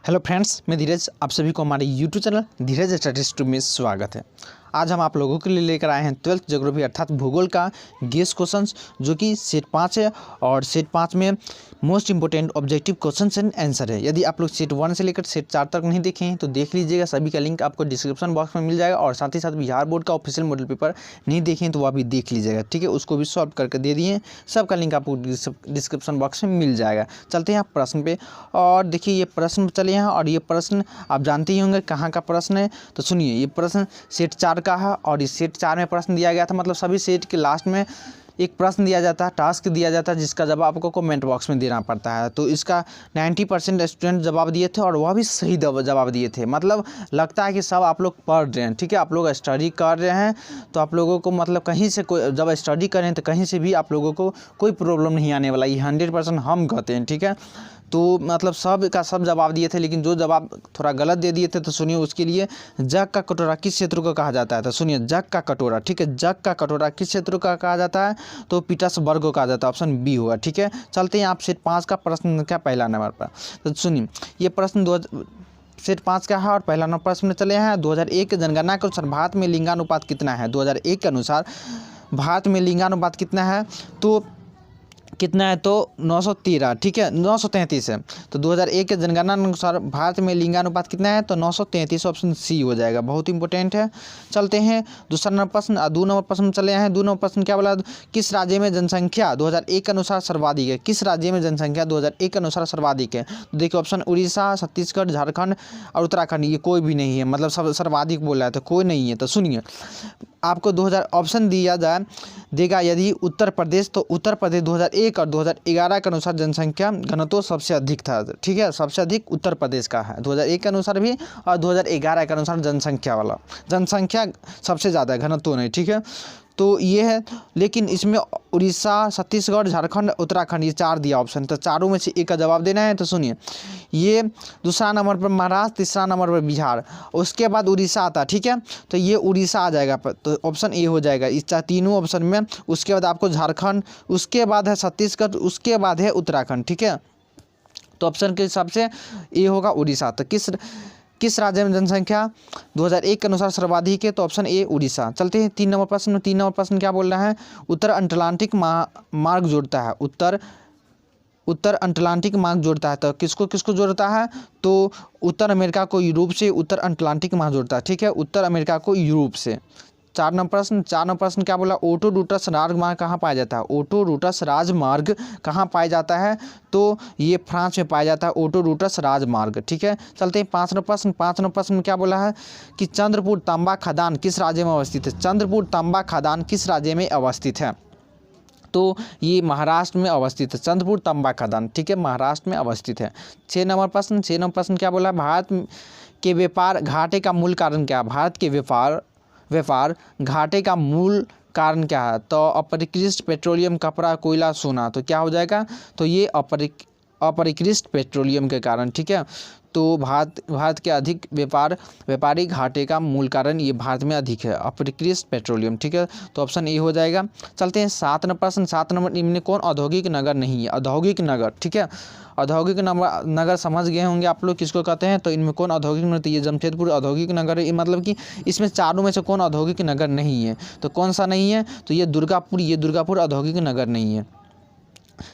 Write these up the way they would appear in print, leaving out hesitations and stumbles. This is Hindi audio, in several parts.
हेलो फ्रेंड्स, मैं धीरज। आप सभी को हमारे यूट्यूब चैनल धीरज स्टैटिस्टिक्स में स्वागत है। आज हम आप लोगों के लिए लेकर आए हैं 12th ज्योग्राफी अर्थात भूगोल का गेस क्वेश्चंस, जो कि सेट 5 है और सेट 5 में most important objective questions and answer है। यदि आप लोग सेट 1 से लेकर सेट 4 तक नहीं देखे हैं तो देख लीजिएगा, सभी का लिंक आपको डिस्क्रिप्शन बॉक्स में मिल जाएगा। और साथ ही साथ बिहार बोर्ड का ऑफिशियल मॉडल पेपर नहीं देखे हैं तो वह भी देख लीजिएगा, ठीक है। उसको भी सॉल्व करके दे दिए, सबका लिंक आपको डिस्क्रिप्शन बॉक्स में मिल जाएगा। चलते हैं आप प्रश्न पे और देखिए ये प्रश्न चले हैं। और ये प्रश्न आप जानते ही होंगे कहाँ का प्रश्न है, तो सुनिए। ये प्रश्न सेट 4 का है और इस सेट 4 में प्रश्न दिया गया था। मतलब सभी सेट के लास्ट में एक प्रश्न दिया जाता है, टास्क दिया जाता है, जिसका जवाब आपको कमेंट बॉक्स में देना पड़ता है। तो इसका 90% स्टूडेंट जवाब दिए थे और वह भी सही जवाब दिए थे। मतलब लगता है कि सब आप लोग पढ़ रहे हैं, ठीक है। आप लोग स्टडी कर रहे हैं तो आप लोगों को मतलब कहीं से कोई, जब स्टडी करें तो कहीं से भी आप लोगों को कोई प्रॉब्लम नहीं आने वाला। ये 100% हम कहते हैं, ठीक है। तो मतलब सब का सब जवाब दिए थे, लेकिन जो जवाब थोड़ा गलत दे दिए थे तो सुनिए उसके लिए। जग का कटोरा किस क्षेत्र को कहा जाता है, तो सुनिए जग का कटोरा, ठीक है। जग का कटोरा किस क्षेत्र का कहा जाता है, तो पीटर्सबर्ग को कहा जाता है। ऑप्शन बी होगा, ठीक है। चलते हैं आप सेट 5 का प्रश्न क्या पहला नंबर पर। तो सुनिए ये प्रश्न सेट 5 का है और पहला नंबर प्रश्न चले हैं। 2001 की जनगणना के अनुसार भारत में लिंगानुपात कितना है। 2001 के अनुसार भारत में लिंगानुपात कितना है, तो कितना है, तो 913, ठीक है। 933 है। तो 2001 के जनगणना अनुसार भारत में लिंगानुपात कितना है, तो 933। ऑप्शन सी हो जाएगा, बहुत इंपॉर्टेंट है। चलते हैं दूसरा नंबर प्रश्न। 2 नंबर प्रश्न चले हैं। 2 नंबर प्रश्न क्या बोला, किस राज्य में जनसंख्या 2001 के अनुसार सर्वाधिक है। किस राज्य में जनसंख्या 2001 के अनुसार सर्वाधिक है, तो देखिए ऑप्शन उड़ीसा, छत्तीसगढ़, झारखंड और उत्तराखंड। ये कोई भी नहीं है, मतलब सब सर्वाधिक बोला है तो कोई नहीं है। तो सुनिए आपको 2000 ऑप्शन देगा। यदि उत्तर प्रदेश, तो उत्तर प्रदेश 2001 और 2011 के अनुसार जनसंख्या घनत्व सबसे अधिक था, ठीक है। सबसे अधिक उत्तर प्रदेश का है 2001 के अनुसार भी और 2011 के अनुसार जनसंख्या सबसे ज़्यादा है, घनत्व नहीं, ठीक है। तो ये है, लेकिन इसमें उड़ीसा, छत्तीसगढ़, झारखंड, उत्तराखंड ये 4 दिया ऑप्शन, तो चारों में से एक का जवाब देना है। तो सुनिए ये दूसरा नंबर पर महाराष्ट्र, तीसरा नंबर पर बिहार, उसके बाद उड़ीसा आता है, ठीक है। तो ये उड़ीसा आ जाएगा, तो ऑप्शन ए हो जाएगा इस तीनों ऑप्शन में। उसके बाद आपको झारखंड, उसके बाद है छत्तीसगढ़, उसके बाद है उत्तराखंड, ठीक है। तो ऑप्शन के हिसाब से ए होगा उड़ीसा। तो किस राज्य में जनसंख्या 2001 के अनुसार सर्वाधिक है, तो ऑप्शन ए उड़ीसा। चलते हैं 3 नंबर प्रश्न। 3 नंबर प्रश्न क्या बोल रहा है, उत्तर अटलांटिक मार्ग जोड़ता है। उत्तर अटलांटिक मार्ग जोड़ता है, तो किसको किसको जोड़ता है, तो उत्तर अमेरिका को यूरोप से उत्तर अटलांटिक मार्ग जोड़ता है, ठीक है। उत्तर अमेरिका को यूरोप से। 4 नंबर प्रश्न क्या बोला, ओटो रूटस राजमार्ग कहाँ पाया जाता है। ओटो रूटस राजमार्ग कहाँ पाया जाता है, तो ये फ्रांस में पाया जाता है, ओटो रूटस राजमार्ग, ठीक है। चलते हैं 5 नंबर प्रश्न। 5 नंबर प्रश्न क्या बोला है कि चंद्रपुर तांबा खदान किस राज्य में अवस्थित है। चंद्रपुर तांबा खदान किस राज्य में अवस्थित है, तो ये महाराष्ट्र में अवस्थित है। चंद्रपुर तांबा खदान, ठीक है, महाराष्ट्र में अवस्थित है। 6 नंबर प्रश्न क्या बोला, भारत के व्यापार घाटे का मूल कारण क्या है। भारत के व्यापार घाटे का मूल कारण क्या है, तो अपरिष्कृत पेट्रोलियम, कपड़ा, कोयला, सोना। तो क्या हो जाएगा, तो ये अपरिष्कृत पेट्रोलियम के कारण, ठीक है। तो भारत के अधिक व्यापारिक घाटे का मूल कारण ये भारत में अधिक है, अपरिष्कृत पेट्रोलियम, ठीक है। तो ऑप्शन ए हो जाएगा। चलते हैं 7 नंबर प्रश्न। 7 नंबर इनमें कौन औद्योगिक नगर नहीं है। औद्योगिक नगर, ठीक है। औद्योगिक नगर समझ गए होंगे आप लोग किसको कहते हैं, तो इनमें कौन औद्योगिक नगर, तो ये जमशेदपुर औद्योगिक नगर है। मतलब कि इसमें चारों में से कौन औद्योगिक नगर नहीं है, तो कौन सा नहीं है, तो ये दुर्गापुर औद्योगिक नगर नहीं है।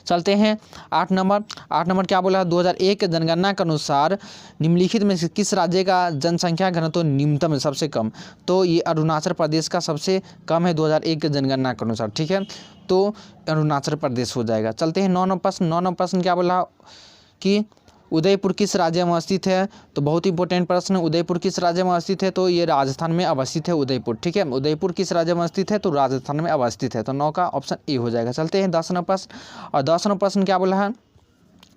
चलते हैं 8 नंबर क्या बोला है, 2001 के जनगणना के अनुसार निम्नलिखित में से किस राज्य का जनसंख्या घनत्व न्यूनतम है, सबसे कम, तो ये अरुणाचल प्रदेश का सबसे कम है 2001 के जनगणना के अनुसार, ठीक है। तो अरुणाचल प्रदेश हो जाएगा। चलते हैं 9 नंबर प्रश्न क्या बोला कि उदयपुर किस राज्य में अवस्थित है, तो बहुत इंपॉर्टेंट प्रश्न। उदयपुर किस राज्य में अवस्थित है, तो ये राजस्थान में अवस्थित है उदयपुर, ठीक है। उदयपुर किस राज्य में अवस्थित है, तो राजस्थान में अवस्थित है। तो 9 का ऑप्शन ए हो जाएगा। चलते हैं 10 नंबर प्रश्न। और 10 नंबर प्रश्न क्या बोला है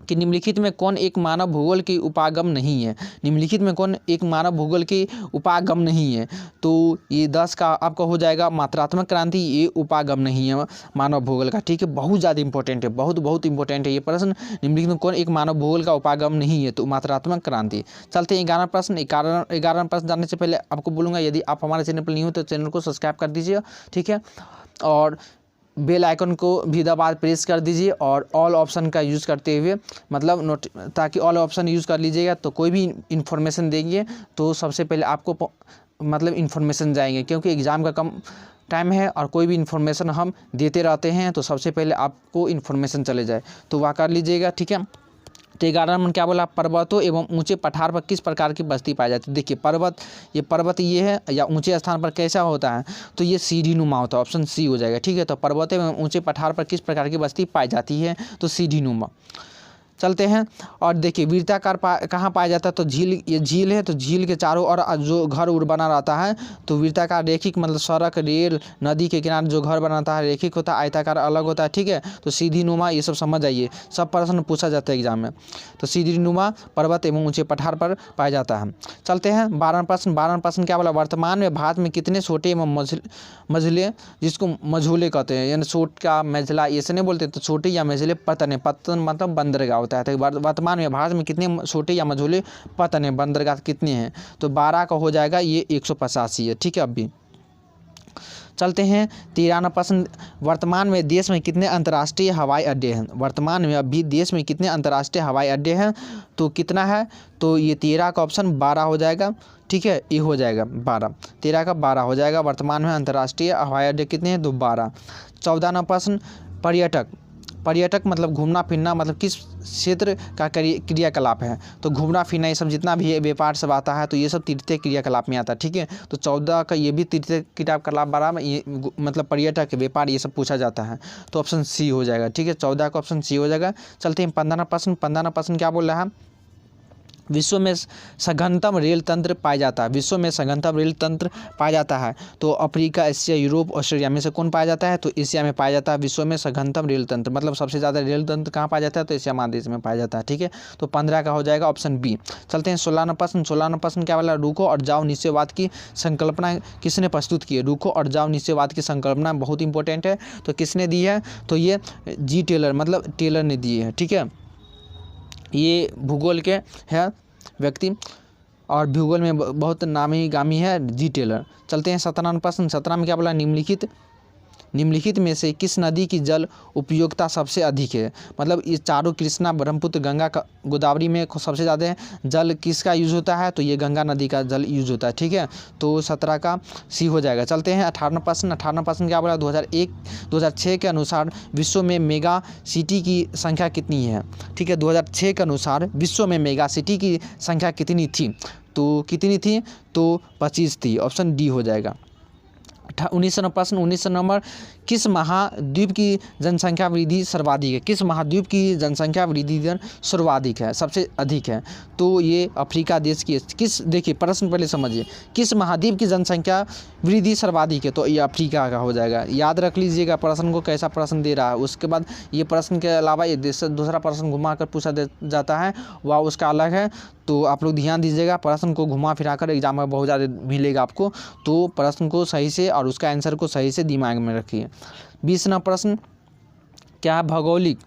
कि निम्नलिखित में कौन एक मानव भूगोल की उपागम नहीं है। निम्नलिखित में कौन एक मानव भूगोल की उपागम नहीं है, तो ये 10 का आपका हो जाएगा मात्रात्मक क्रांति। ये उपागम नहीं है मानव भूगोल का, ठीक है। बहुत ज़्यादा इंपॉर्टेंट है, बहुत इंपॉर्टेंट है ये प्रश्न। निम्नलिखित में कौन एक मानव भूगोल का उपागम नहीं है, तो मात्रात्मक क्रांति। चलते हैं 11 प्रश्न। 11 प्रश्न जानने से पहले आपको बोलूँगा, यदि आप हमारे चैनल पर नहीं हो तो चैनल को सब्सक्राइब कर दीजिए, ठीक है। और बेल आइकन को भी दबा प्रेस कर दीजिए और ऑल ऑप्शन का यूज़ करते हुए मतलब ताकि ऑल ऑप्शन यूज़ कर लीजिएगा। तो कोई भी इन्फॉर्मेशन देंगे तो सबसे पहले आपको मतलब इन्फॉर्मेशन जाएंगे, क्योंकि एग्ज़ाम का कम टाइम है और कोई भी इन्फॉर्मेशन हम देते रहते हैं तो सबसे पहले आपको इन्फॉर्मेशन चले जाए तो वह कर लीजिएगा, ठीक है। तो 11 नंबर क्या बोला, पर्वतों एवं ऊंचे पठार पर किस प्रकार की बस्ती पाई जाती है। देखिए पर्वत ये है या ऊंचे स्थान पर कैसा होता है, तो ये सीढ़ी नुमा होता है, ऑप्शन सी हो जाएगा, ठीक है। तो पर्वतों एवं ऊंचे पठार पर किस प्रकार की बस्ती पाई जाती है, तो सीढ़ी नुमा। चलते हैं और देखिए वृत्ताकार कहाँ पाया जाता है, तो ये झील है, तो झील के चारों ओर जो घर उड़ बना रहता है तो वृत्ताकार रेखिक मतलब सड़क रेल नदी के किनारे जो घर बनाता है रेखिक होता है, आयताकार अलग होता है, ठीक है। तो सीधी नुमा ये सब समझ आइए, सब प्रश्न पूछा जाता है एग्जाम में। तो सीधी नुमा पर्वत एवं ऊंचे पठार पर पाया जाता है। चलते हैं 12 प्रश्न क्या बोला, वर्तमान में भारत में कितने छोटे एवं मझले जिसको मझोले कहते हैं, यानी छोटा मझला ऐसे नहीं बोलते, तो छोटे या मझले पतन मतलब बंदरगाह होता है। तो वर्तमान में भारत में कितने छोटे या मझोले पतन है, बंदरगाह कितने हैं, तो 12 का हो जाएगा, ये 185 है, ठीक है। अभी चलते हैं 13 प्रश्न, वर्तमान में देश में कितने अंतर्राष्ट्रीय हवाई अड्डे हैं। वर्तमान में अभी देश में कितने अंतर्राष्ट्रीय हवाई अड्डे हैं, तो कितना है, तो ये 13 का ऑप्शन 12 हो जाएगा, ठीक है। ये हो जाएगा 12, 13 का 12 हो जाएगा। वर्तमान में अंतर्राष्ट्रीय हवाई अड्डे कितने हैं, तो 12। 14 प्रश्न, पर्यटक मतलब घूमना फिरना मतलब किस क्षेत्र का क्रियाकलाप है, तो घूमना फिरना ये सब जितना भी व्यापार सब आता है तो ये सब तृतीय क्रियाकलाप में आता है, ठीक है। तो 14 का ये भी तृतीय क्रियाकलाप 12 में ये मतलब पर्यटक व्यापार ये सब पूछा जाता है, तो ऑप्शन सी हो जाएगा, ठीक है। 14 का ऑप्शन सी हो जाएगा। चलते हैं 15 प्रश्न क्या बोल रहा है, विश्व में सघनतम रेल तंत्र पाया जाता है। विश्व में सघनतम रेल तंत्र पाया जाता है तो अफ्रीका, एशिया, यूरोप, ऑस्ट्रेलिया में से कौन पाया जाता है, तो एशिया में पाया जाता है। विश्व में सघनतम रेल तंत्र मतलब सबसे ज़्यादा रेल तंत्र कहाँ पाया जाता है, तो एशिया महादेश में पाया जाता है, ठीक है। तो 15 का हो जाएगा ऑप्शन बी। चलते हैं 16 प्रश्न क्या बोला, रुको और जाओ निश्चयवाद की संकल्पना किसने प्रस्तुत की है। रुको और जाओ निश्चयवाद की संकल्पना बहुत इंपॉर्टेंट है, तो किसने दी है, तो ये जी टेलर मतलब टेलर ने दी है, ठीक है। ये भूगोल के है व्यक्ति और भूगोल में बहुत नामी गामी है जी टेलर। चलते हैं 17 प्रश्न, 17 में क्या बोला, निम्नलिखित में से किस नदी की जल उपयोगिता सबसे अधिक है। मतलब ये चारों कृष्णा, ब्रह्मपुत्र, गंगा, गोदावरी में सबसे ज़्यादा जल किसका यूज़ होता है, तो ये गंगा नदी का जल यूज़ होता है, ठीक है। तो 17 का सी हो जाएगा। चलते हैं 18 प्रश्न क्या बोला, 2006 के अनुसार विश्व में मेगा सिटी की संख्या कितनी है, ठीक है। 2006 के अनुसार विश्व में मेगा सिटी की संख्या कितनी थी, तो कितनी थी, तो 25 थी, ऑप्शन डी हो जाएगा। 19 नंबर, किस महाद्वीप की जनसंख्या वृद्धि सर्वाधिक है। किस महाद्वीप की जनसंख्या वृद्धि दर सर्वाधिक है, सबसे अधिक है, तो ये अफ्रीका देश की किस, देखिए प्रश्न पहले समझिए, किस महाद्वीप की जनसंख्या वृद्धि सर्वाधिक है, तो ये अफ्रीका का हो जाएगा। याद रख लीजिएगा प्रश्न को कैसा प्रश्न दे रहा है। उसके बाद ये प्रश्न के अलावा ये दूसरा प्रश्न घुमा कर पूछा जाता है, वह उसका अलग है, तो आप लोग ध्यान दीजिएगा। प्रश्न को घुमा फिरा कर एग्जाम में बहुत ज़्यादा मिलेगा आपको, तो प्रश्न को सही से और उसका आंसर को सही से दिमाग में रखिए। 20वां प्रश्न क्या है, भौगोलिक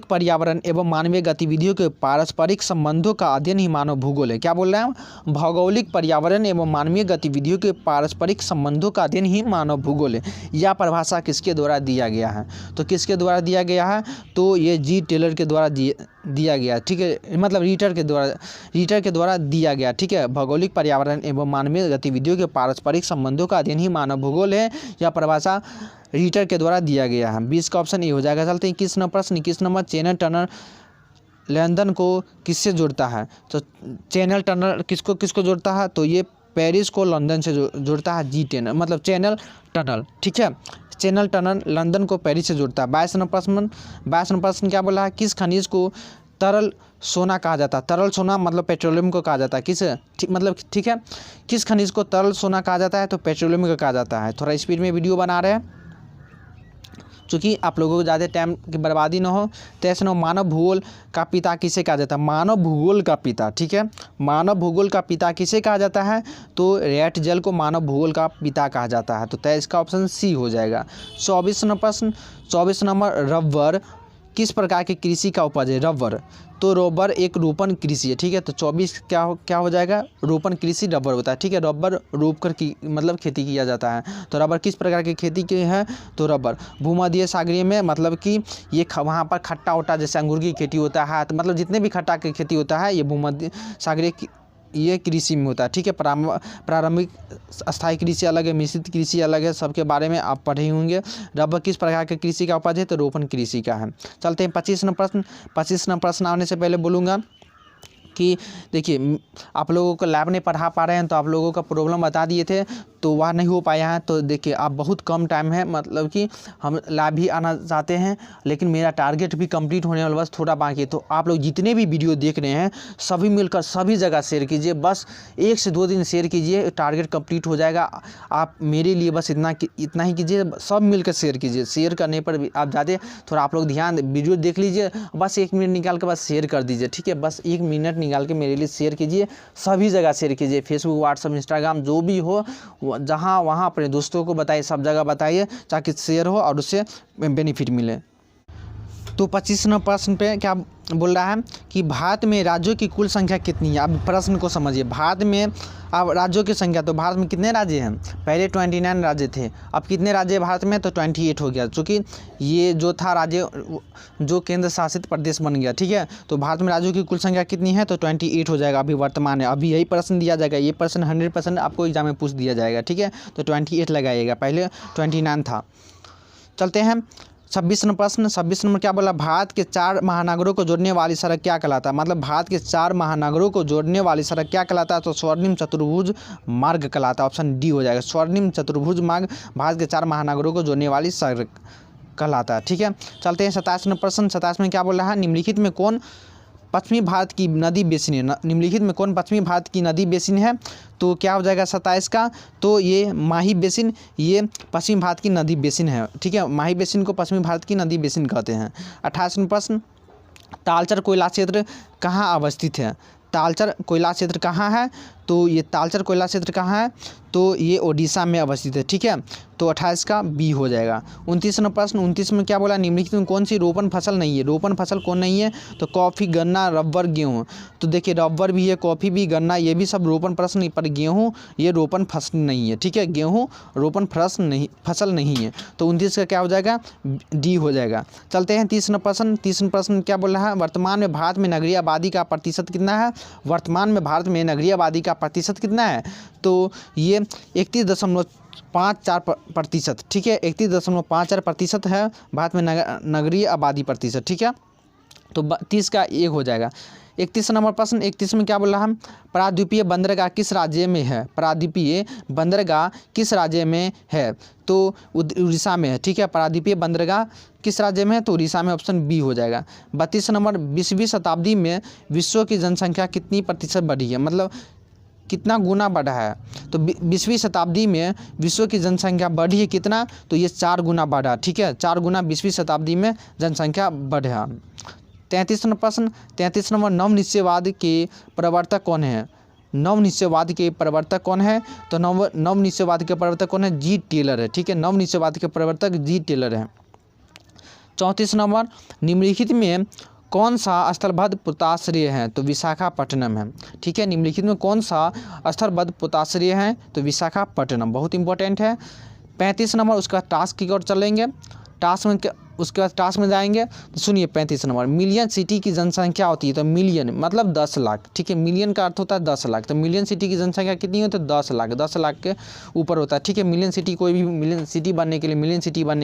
पर्यावरण एवं मानवीय गतिविधियों के पारस्परिक संबंधों का अध्ययन ही मानव भूगोल है। क्या बोल रहे हैं, भौगोलिक पर्यावरण एवं मानवीय गतिविधियों के पारस्परिक संबंधों का अध्ययन ही मानव भूगोल है। यह परिभाषा किसके द्वारा दिया गया है, तो किसके द्वारा दिया गया है, तो ये जी टेलर के द्वारा दिया गया, ठीक है। मतलब रीटर के द्वारा दिया गया, ठीक है। भौगोलिक पर्यावरण एवं मानवीय गतिविधियों के पारस्परिक संबंधों का अध्ययन ही मानव भूगोल है। यह परिभाषा रीटर के द्वारा दिया गया है। 20 का ऑप्शन ए हो जाएगा। चलते हैं 21 नंबर, चैनल टनल लंदन को किससे जोड़ता है, तो चैनल टनल किसको जोड़ता है, तो ये पेरिस को लंदन से जोड़ता है, जी टेनल मतलब चैनल टनल, ठीक है। चैनल टनल लंदन को पेरिस से जोड़ता है। 22 नंबर प्रश्न क्या बोला है, किस खनिज को तरल सोना कहा जाता है। तरल सोना मतलब पेट्रोलियम को कहा जाता है, ठीक है। किस खनिज को तरल सोना कहा जाता है, तो पेट्रोलियम को कहा जाता है। थोड़ा स्पीड में वीडियो बना रहे हैं चूँकि आप लोगों को ज़्यादा टाइम की बर्बादी ना हो। 23 मानव भूगोल का पिता किसे कहा जाता है, मानव भूगोल का पिता, ठीक है। मानव भूगोल का पिता किसे कहा जाता है, तो रैट जेल को मानव भूगोल का पिता कहा जाता है, तो 23 का ऑप्शन सी हो जाएगा। 24 नंबर, रबर किस प्रकार की कृषि का उपज है। तो रबर एक रोपण कृषि है, ठीक है। तो 24 क्या हो जाएगा, रोपण कृषि रबर होता है, ठीक है। रबर रोप कर मतलब खेती किया जाता है। तो रबर किस प्रकार की खेती की है, तो रबर भूमध्य सागरीय में, मतलब कि ये वहाँ पर खट्टा उट्टा जैसे अंगूर की खेती होता है, तो मतलब जितने भी खट्टा की खेती होता है ये भूमध्य सागरीय ये कृषि में होता है, ठीक है। प्रारंभिक स्थायी कृषि अलग है, मिश्रित कृषि अलग है, सबके बारे में आप पढ़े होंगे। रबर किस प्रकार के कृषि का उपज है, तो रोपण कृषि का है। चलते हैं 25 नंबर प्रश्न आने से पहले बोलूँगा कि देखिए आप लोगों को लैब नहीं पढ़ा पा रहे हैं, तो आप लोगों का प्रॉब्लम बता दिए थे, तो वह नहीं हो पाया है। तो देखिए आप बहुत कम टाइम है, मतलब कि हम लैब भी आना चाहते हैं, लेकिन मेरा टारगेट भी कंप्लीट होने वाला, बस थोड़ा बाकी है। तो आप लोग जितने भी वीडियो देख रहे हैं सभी मिलकर सभी जगह शेयर कीजिए, बस 1 से 2 दिन शेयर कीजिए, टारगेट कंप्लीट हो जाएगा। आप मेरे लिए बस इतना ही कीजिए, सब मिलकर शेयर कीजिए। शेयर करने पर भी आप ज़्यादा थोड़ा आप लोग ध्यान वीडियो देख लीजिए, बस 1 मिनट निकाल कर बस शेयर कर दीजिए, ठीक है। बस 1 मिनट निकाल के मेरे लिए शेयर कीजिए, सभी जगह शेयर कीजिए, फेसबुक, व्हाट्सअप, इंस्टाग्राम जो भी हो, जहाँ वहाँ अपने दोस्तों को बताइए, सब जगह बताइए, ताकि शेयर हो और उससे बेनिफिट मिले। तो 25 नंबर प्रश्न पे क्या बोल रहा है कि भारत में राज्यों की कुल संख्या कितनी है। अब प्रश्न को समझिए, भारत में अब राज्यों की संख्या, तो भारत में कितने राज्य हैं, पहले 29 राज्य थे, अब कितने राज्य भारत में, तो 28 हो गया, चूँकि ये जो था राज्य जो केंद्र शासित प्रदेश बन गया, ठीक है। तो भारत में राज्यों की कुल संख्या कितनी है, तो 28 हो जाएगा अभी वर्तमान है। अभी यही प्रश्न दिया जाएगा, ये प्रश्न 100% आपको एग्जाम में पूछ दिया जाएगा, ठीक है। तो 28 लगाइएगा, पहले 29 था। चलते हैं 26 नंबर प्रश्न। 26 नंबर क्या बोला, भारत के 4 महानगरों को जोड़ने वाली सड़क क्या कहलाता है। मतलब भारत के 4 महानगरों को जोड़ने वाली सड़क क्या कहलाता है, तो स्वर्णिम चतुर्भुज मार्ग कहलाता है। ऑप्शन डी हो जाएगा, स्वर्णिम चतुर्भुज मार्ग भारत के 4 महानगरों को जोड़ने वाली सड़क कहलाता है, ठीक है। चलते हैं 27 नंबर प्रश्न। 27 में क्या बोल रहा है, निम्नलिखित में कौन पश्चिमी भारत की नदी बेसिन है। निम्नलिखित में कौन पश्चिमी भारत की नदी बेसिन है, तो क्या हो जाएगा 27 का, तो ये माही बेसिन, ये पश्चिमी भारत की नदी बेसिन है, ठीक है। माही बेसिन को पश्चिमी भारत की नदी बेसिन कहते हैं। 28वां प्रश्न, तालचर कोयला क्षेत्र कहाँ अवस्थित है। तालचर कोयला क्षेत्र कहाँ है, तो ये तालचर कोयला क्षेत्र कहाँ है, तो ये ओडिशा में अवस्थित है, ठीक है। तो 28 का बी हो जाएगा। 29 नंबर प्रश्न। 29 में क्या बोला, निम्नलिखित में कौन सी रोपण फसल नहीं है। रोपण फसल कौन नहीं है, तो कॉफ़ी, गन्ना, रबर, गेहूँ। तो देखिए रबर भी है, कॉफ़ी भी, गन्ना, ये भी सब रोपण फसल नहीं, पर गेहूँ ये रोपण फसल नहीं है, ठीक है। गेहूँ रोपण फसल नहीं है। तो 29 का क्या हो जाएगा, डी हो जाएगा। चलते हैं 30 नंबर प्रश्न। 30 नंबर प्रश्न क्या बोल रहा है, वर्तमान में भारत में नगरीय आबादी का प्रतिशत कितना है। वर्तमान में भारत में नगरीय आबादी का प्रतिशत कितना है, तो ये 31.54%, ठीक है। 31.54% है भारत में नगरीय आबादी प्रतिशत, ठीक है। तो 30 का 1 हो जाएगा। 31 नंबर प्रश्न। 31 में क्या बोल रहा है, प्रायद्वीपीय बंदरगाह किस राज्य में है। प्रायद्वीपीय बंदरगाह किस राज्य में है, तो उड़ीसा में है, ठीक है। प्रायद्वीपीय बंदरगाह किस राज्य में है, तो उड़ीसा में, ऑप्शन बी हो जाएगा। 32 नंबर, 20वीं शताब्दी में विश्व की जनसंख्या कितनी प्रतिशत बढ़ी है, मतलब कितना गुना बढ़ा है। तो 20वीं शताब्दी में विश्व की जनसंख्या बढ़ी है कितना, तो ये 4 गुना बढ़ा, ठीक है। 4 गुना 20वीं शताब्दी में जनसंख्या बढ़ा। 33 नंबर प्रश्न। 33 नंबर, नवनिश्चयवाद के प्रवर्तक कौन है। नवनिश्चयवाद के प्रवर्तक कौन है, तो नवनिश्चयवाद के प्रवर्तक कौन है, जी टेलर है, ठीक है। नवनिश्चयवाद के प्रवर्तक जी टेलर है। 34 नंबर, निम्नलिखित में कौन सा स्थलबद्ध पोताश्रय है, तो विशाखापट्टनम है, ठीक है। निम्नलिखित में कौन सा स्थलबद्ध पोताश्रय है, तो विशाखापट्टनम, बहुत इंपॉर्टेंट है। 35 नंबर, उसका टास्क की ओर चलेंगे। टास्क में उसके बाद टास्क में जाएंगे, तो सुनिए 35 नंबर, मिलियन सिटी की जनसंख्या होती है, तो मिलियन मतलब 10 लाख, ठीक है। मिलियन का अर्थ होता है 10 लाख, तो मिलियन सिटी की जनसंख्या कितनी हो, तो 10 लाख, 10 लाख के ऊपर होता है, ठीक है। मिलियन सिटी, कोई भी मिलियन सिटी बनने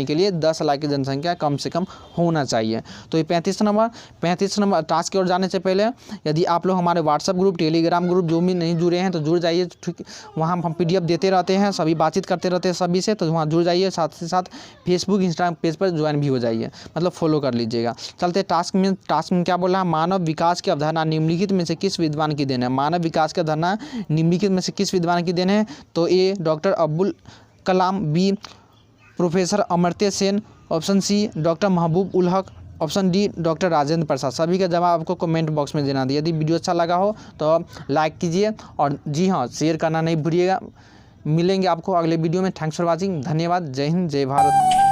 के लिए 10 लाख की जनसंख्या कम से कम होना चाहिए। तो ये 35 नंबर टास्क की ओर जाने से पहले यदि आप लोग हमारे व्हाट्सअप ग्रुप, टेलीग्राम ग्रुप जो भी नहीं जुड़े हैं तो जुड़ जाइए, ठीक। वहाँ हम PDF देते रहते हैं, सभी बातचीत करते रहते हैं सभी से, तो वहाँ जुड़ जाइए। साथ ही साथ फेसबुक, इंस्टाग्राम पेज पर ज्वाइन भी हो जाइए, मतलब फॉलो कर लीजिएगा। चलते टास्क में क्या बोला है, मानव विकास की अवधारणा निम्नलिखित में से किस विद्वान की देन है। मानव विकास की अवधारणा निम्नलिखित में से किस विद्वान की देन है, तो A doctor Abdul Kalam, B professor Amartya Sen, option C doctor Mahbub ul Haq, option D doctor Rajendra Prasad. सभी का जवाब आपको कमेंट बॉक्स में देना है। यदि वीडियो अच्छा लगा हो तो लाइक कीजिए और जी हाँ, शेयर करना नहीं भूलिएगा। मिलेंगे आपको अगले वीडियो में। थैंक्स फॉर वॉचिंग, धन्यवाद। जय हिंद, जय भारत।